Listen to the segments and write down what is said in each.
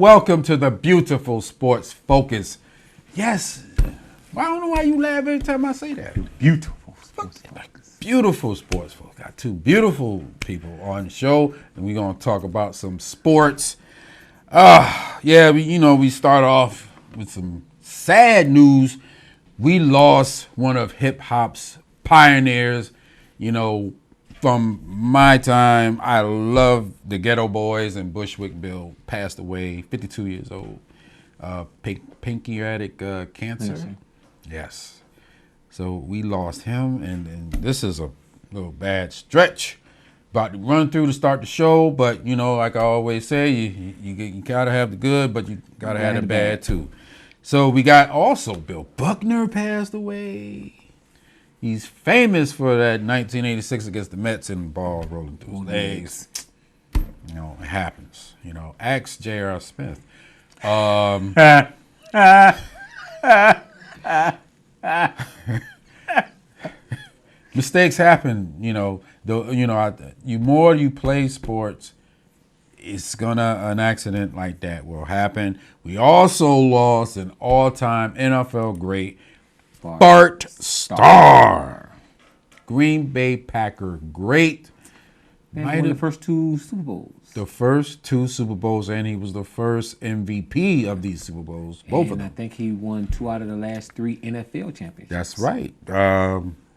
welcome to the beautiful Sports Focus. Yes, I don't know why you laugh every time I say that. Beautiful Sports Focus. Beautiful Sports Focus. Got two beautiful people on the show, and we're going to talk about some sports. We start off with some sad news. We lost one of hip-hop's pioneers. You know, from my time, I love the Ghetto Boys, and Bushwick Bill passed away, 52 years old. Pancreatic cancer. Yes. Yes. So we lost him, and this is a little bad stretch. About to run through to start the show, but, you know, like I always say, you got to have the good, but you got to have the bad, too. So we got also Bill Buckner passed away. He's famous for that 1986 against the Mets and the ball rolling through his legs. You know, it happens. You know, ask J.R. Smith. Mistakes happen. You know, you more you play sports, an accident like that will happen. We also lost an all-time NFL great, Bart Starr, Green Bay Packer great. Might have the first two Super Bowls. The first two Super Bowls, and he was the first MVP of these Super Bowls. Both of them. I think he won 2 out of the last 3 NFL championships. That's right.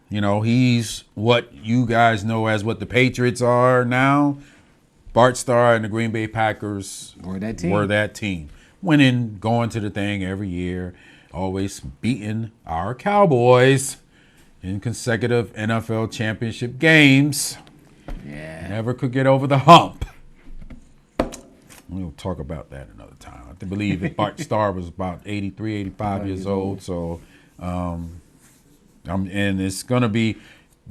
You know, he's what you guys know as what the Patriots are now. Bart Starr and the Green Bay Packers were that team. Winning, going to the thing every year. Always beating our Cowboys in consecutive NFL championship games. Yeah. Never could get over the hump. We'll talk about that another time. I believe that Bart Starr was about 83, 85 years old. So, and it's going to be,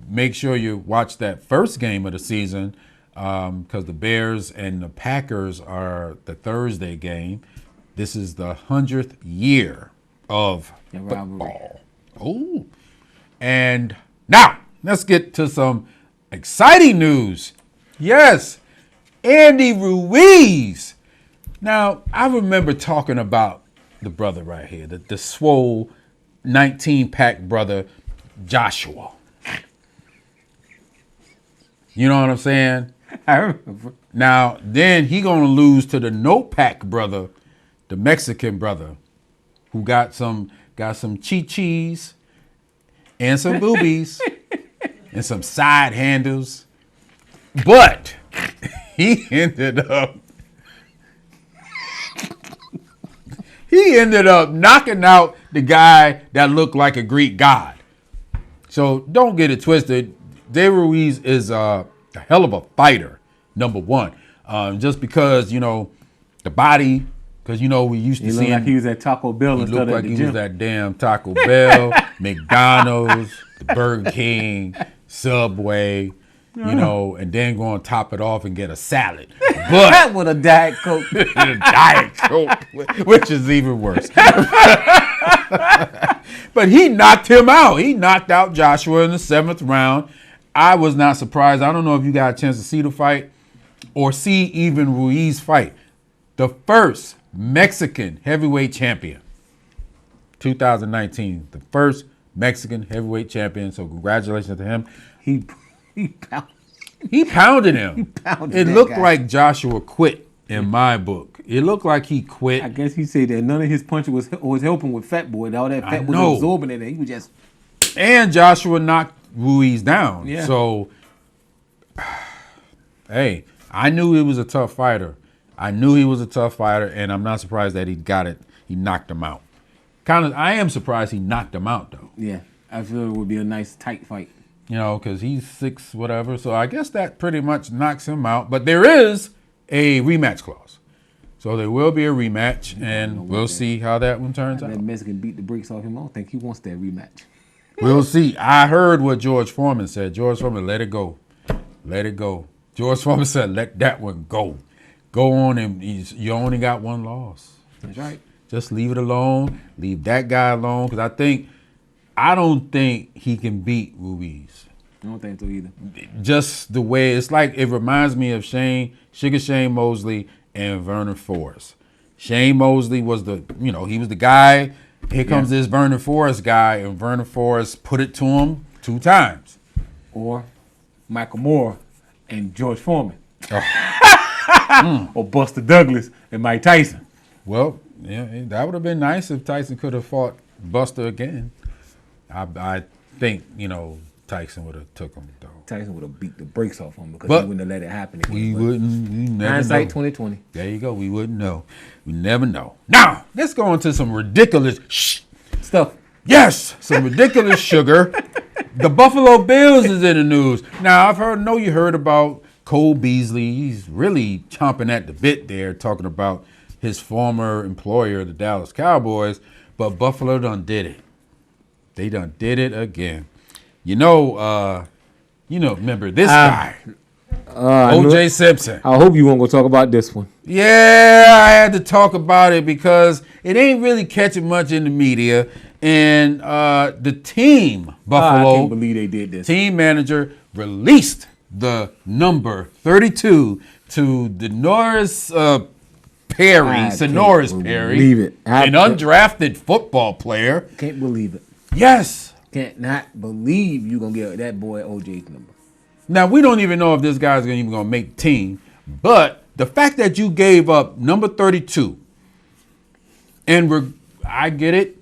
make sure you watch that first game of the season because the Bears and the Packers are the Thursday game. This is the 100th year of football. Oh, and now let's get to some exciting news. Yes, Andy Ruiz. Now, I remember talking about the brother right here, the swole 19-pack brother, Joshua. You know what I'm saying? I remember. Now, then he going to lose to the no-pack brother, the Mexican brother, who got some chi-chis and some boobies and some side handles. But he ended up knocking out the guy that looked like a Greek god. So don't get it twisted. De Ruiz is a hell of a fighter, number one. Just because, you know, the body, because, you know, we used to see him. Like he was at Taco Bell instead of the gym. He looked like he was at damn Taco Bell, McDonald's, Burger King, Subway, you know, and then go and top it off and get a salad. But with a Diet Coke. a Diet Coke, which is even worse. But he knocked him out. He knocked out Joshua in the 7th round. I was not surprised. I don't know if you got a chance to see the fight or see even Ruiz fight. The first Mexican heavyweight champion, 2019. The first Mexican heavyweight champion. So congratulations to him. He pounded him. It looked like Joshua quit in my book. It looked like he quit. I guess he said that none of his punches was helping with Fat Boy. All that fat was absorbing in it. He was just. And Joshua knocked Ruiz down. Yeah. So, hey, I knew he was a tough fighter. And I'm not surprised that he got it. He knocked him out. I am surprised he knocked him out, though. Yeah, I feel it would be a nice, tight fight. You know, because he's 6 whatever. So I guess that pretty much knocks him out. But there is a rematch clause. So there will be a rematch, and we'll see how that one turns out. That Mexican beat the brakes off him. I don't think he wants that rematch. We'll see. I heard what George Foreman said. George Foreman, let it go. Let it go. George Foreman said, let that one go. Go on, and you only got one loss. That's right. Just leave it alone. Leave that guy alone, because I don't think he can beat Ruiz. I don't think so either. Just the way, it's like, it reminds me of Sugar Shane Mosley and Vernon Forrest. Shane Mosley was he was the guy. Here comes this Vernon Forrest guy, and Vernon Forrest put it to him 2 times. Or Michael Moore and George Foreman. Or Buster Douglas and Mike Tyson. Well, yeah, that would have been nice if Tyson could have fought Buster again. I think, Tyson would have took him, though. Tyson would have beat the brakes off him because he wouldn't have let it happen again. We never hindsight know. 2020. There you go. We wouldn't know. We never know. Now, let's go into some ridiculous stuff. Yes, some ridiculous sugar. The Buffalo Bills is in the news. Now, know you heard about Cole Beasley. He's really chomping at the bit there, talking about his former employer, the Dallas Cowboys. But Buffalo done did it. They done did it again. Remember this guy, O.J. Simpson. I hope you won't go talk about this one. Yeah, I had to talk about it because it ain't really catching much in the media. And the team, Buffalo, I can't believe they did this. Team manager released the number 32 to Sonoris Perry, believe it. An undrafted football player. Can't believe it. Yes. Can't not believe you're going to get that boy OJ's number. Now, we don't even know if this guy's even going to make the team, but the fact that you gave up number 32, and I get it,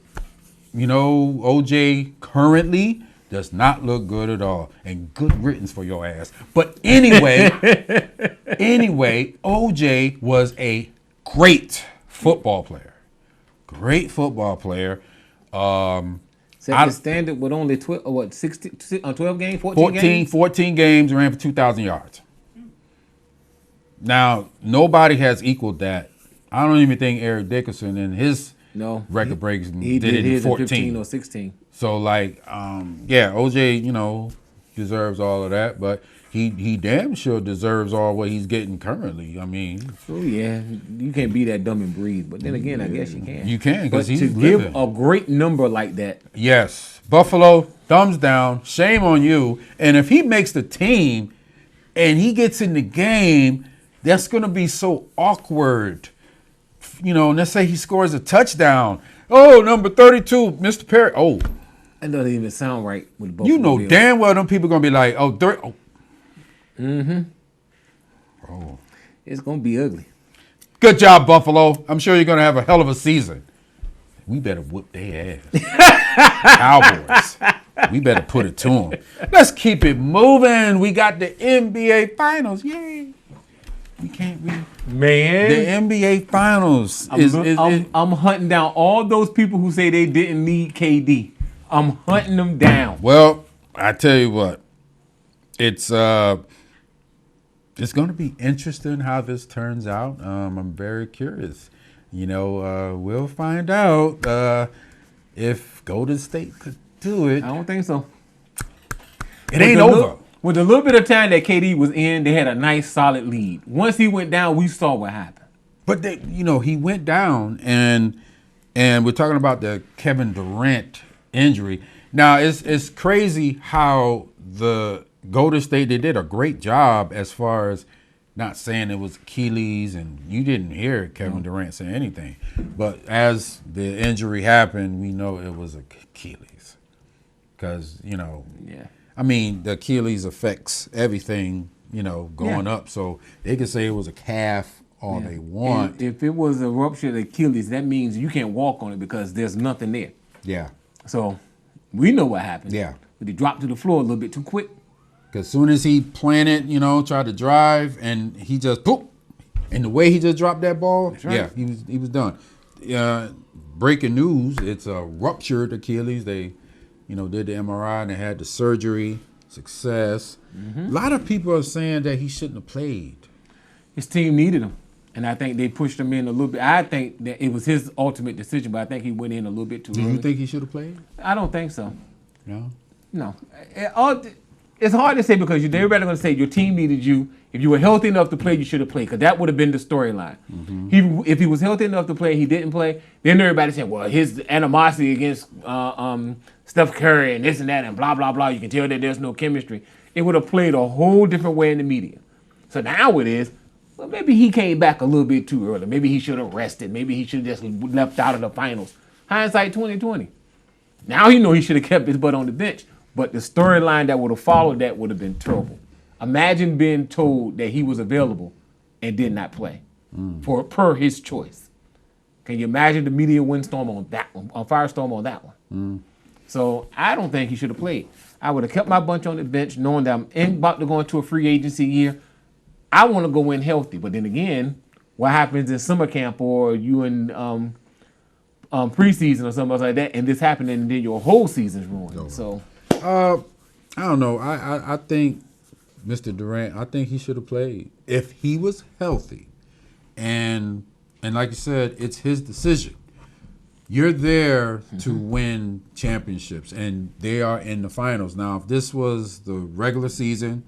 OJ currently does not look good at all, and good riddance for your ass. But anyway, OJ was a great football player. Great football player. Set the standard with only 12 games, 14 games? 14 games, ran for 2,000 yards. Now, nobody has equaled that. I don't even think Eric Dickerson in his record breaks did it in 14. 15 or 16. So, OJ, deserves all of that, but he damn sure deserves all what he's getting currently. I mean. Oh, yeah. You can't be that dumb and breathe. But then again, I guess you can. You can, because he's living. Give a great number like that. Yes. Buffalo, thumbs down. Shame on you. And if he makes the team and he gets in the game, that's going to be so awkward. And let's say he scores a touchdown. Oh, number 32, Mr. Perry. Oh. That doesn't even sound right with Buffalo. Bills. Damn well them people going to be like, oh. Mm-hmm. Oh. It's going to be ugly. Good job, Buffalo. I'm sure you're going to have a hell of a season. We better whoop their ass. Cowboys. We better put it to them. Let's keep it moving. We got the NBA Finals. Yay. We can't read. Man. The NBA Finals. I'm hunting down all those people who say they didn't need KD. I'm hunting them down. Well, I tell you what. It's going to be interesting how this turns out. I'm very curious. We'll find out if Golden State could do it. I don't think so. It ain't over. With a little bit of time that KD was in, they had a nice, solid lead. Once he went down, we saw what happened. But he went down, and we're talking about the Kevin Durant injury. Now, it's crazy how the Golden State, they did a great job as far as not saying it was Achilles, and you didn't hear Kevin Durant say anything. But as the injury happened, we know it was Achilles. Because, I mean, the Achilles affects everything, going up. So they could say it was a calf all they want. If it was a ruptured Achilles, that means you can't walk on it because there's nothing there. Yeah. So we know what happened. Yeah. But he dropped to the floor a little bit too quick. Because as soon as he planted, tried to drive, and he just poop, and the way he just dropped that ball, right. Yeah, he was done. Breaking news: it's a ruptured Achilles. They, did the MRI and they had the surgery. Success. Mm-hmm. A lot of people are saying that he shouldn't have played. His team needed him, and I think they pushed him in a little bit. I think that it was his ultimate decision, but I think he went in a little bit too early. Do you think he should have played? I don't think so. No. It's hard to say because everybody's going to say your team needed you. If you were healthy enough to play, you should have played because that would have been the storyline. Mm-hmm. If he was healthy enough to play, he didn't play. Then everybody said, well, his animosity against Steph Curry and this and that and blah, blah, blah. You can tell that there's no chemistry. It would have played a whole different way in the media. So now it is, well, maybe he came back a little bit too early. Maybe he should have rested. Maybe he should have just left out of the finals. Hindsight 2020. Now he should have kept his butt on the bench. But the storyline that would have followed that would have been terrible. Imagine being told that he was available and did not play per his choice. Can you imagine the media windstorm on that one, on firestorm on that one? So I don't think he should have played. I would have kept my bunch on the bench knowing that I'm about to go into a free agency year. I want to go in healthy. But then again, what happens in summer camp or you in preseason or something else like that, and this happened and then your whole season's ruined. No. So I don't know. I think Mr. Durant, I think he should have played if he was healthy. And like you said, it's his decision. You're there to win championships, and they are in the finals. Now, if this was the regular season,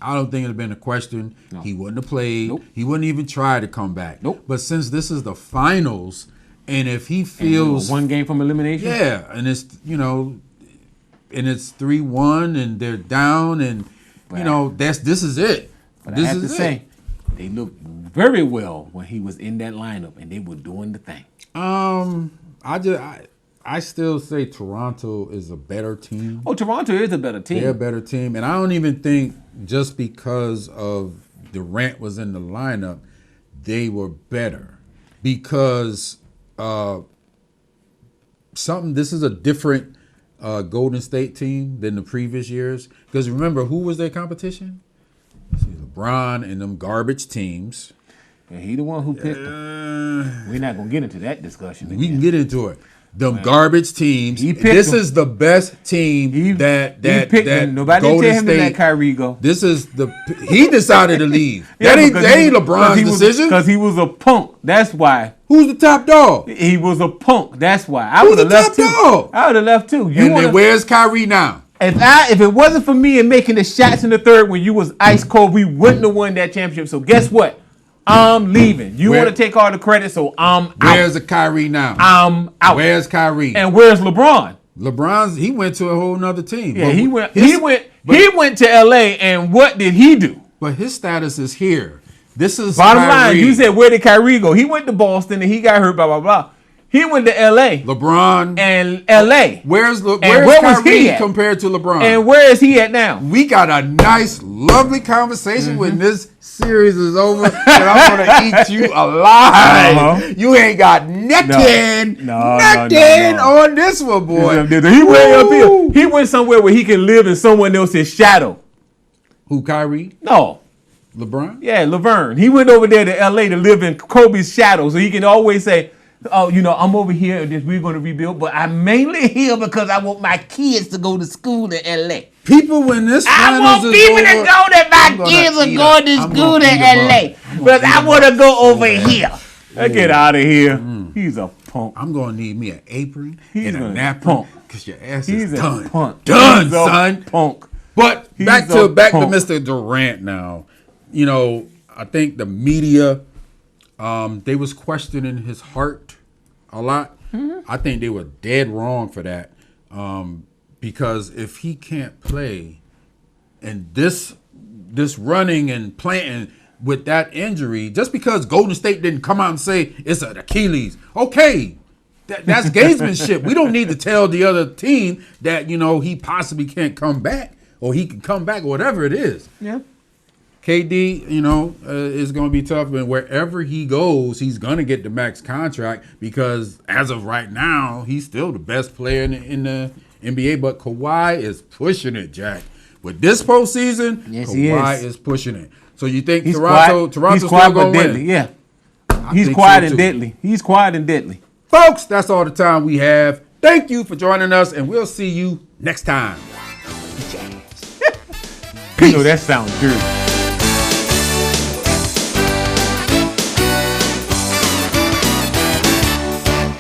I don't think it would have been a question. No. He wouldn't have played. Nope. He wouldn't even try to come back. Nope. But since this is the finals, and if he feels... one game from elimination? Yeah, and it's, and it's 3-1, and they're down, and, this is it. But I have to say, they looked very well when he was in that lineup, and they were doing the thing. I still say Toronto is a better team. Oh, Toronto is a better team. They're a better team. And I don't even think just because of Durant was in the lineup, they were better. Because this is a different Golden State team than the previous years. Because remember, who was their competition? LeBron and them garbage teams. And he the one who picked them. We're not going to get into that discussion again. We can get into it. Them garbage teams. This is the best team that nobody Golden tell him State, to let Kyrie go. This is he decided to leave. That ain't LeBron's decision. Because he was a punk. That's why. Who's the top dog? He was a punk. That's why. I would have left too. I would have left too. Then where's Kyrie now? If it wasn't for me and making the shots in the third when you was ice cold, we wouldn't have won that championship. So guess what? I'm leaving. You want to take all the credit, so I'm out. Where's the Kyrie now? I'm out. Where's Kyrie? And where's LeBron? He went to a whole nother team. Yeah, he went to LA, and what did he do? But his status is here. This is bottom Kyrie. line. You said, where did Kyrie go? He went to Boston and he got hurt, blah, blah, blah. He went to LA. LeBron. And LA. Where's Kyrie compared to LeBron? And where is he at now? We got a nice, lovely conversation when this series is over, and I'm going to eat you alive. You ain't got nothing on this one, boy. He way up here. He went somewhere where he can live in someone else's shadow. Who, Kyrie? No. LeBron? Yeah, Laverne. He went over there to L.A. to live in Kobe's shadow, so he can always say, oh, I'm over here and we're going to rebuild, but I'm mainly here because I want my kids to go to school in L.A. People, when this I want people to know that my kids are going to school in L.A. Because I want to go over here. Get out of here. He's a punk. I'm going to need me an apron and a napkin because your ass is done. Done, son. Punk. But back to Mr. Durant now. I think the media, they was questioning his heart a lot. I think they were dead wrong for that. Because if he can't play and this running and playing with that injury, just because Golden State didn't come out and say it's an Achilles, okay, that's gamesmanship. We don't need to tell the other team that, he possibly can't come back or he can come back or whatever it is. Yeah. KD, is going to be tough, but wherever he goes, he's going to get the max contract because as of right now, he's still the best player in the NBA. But Kawhi is pushing it, Jack. With this postseason, Kawhi is pushing it. So you think Toronto's still going to win? Yeah. He's quiet and deadly. He's quiet and deadly. Folks, that's all the time we have. Thank you for joining us, and we'll see you next time. Peace. That sounds good.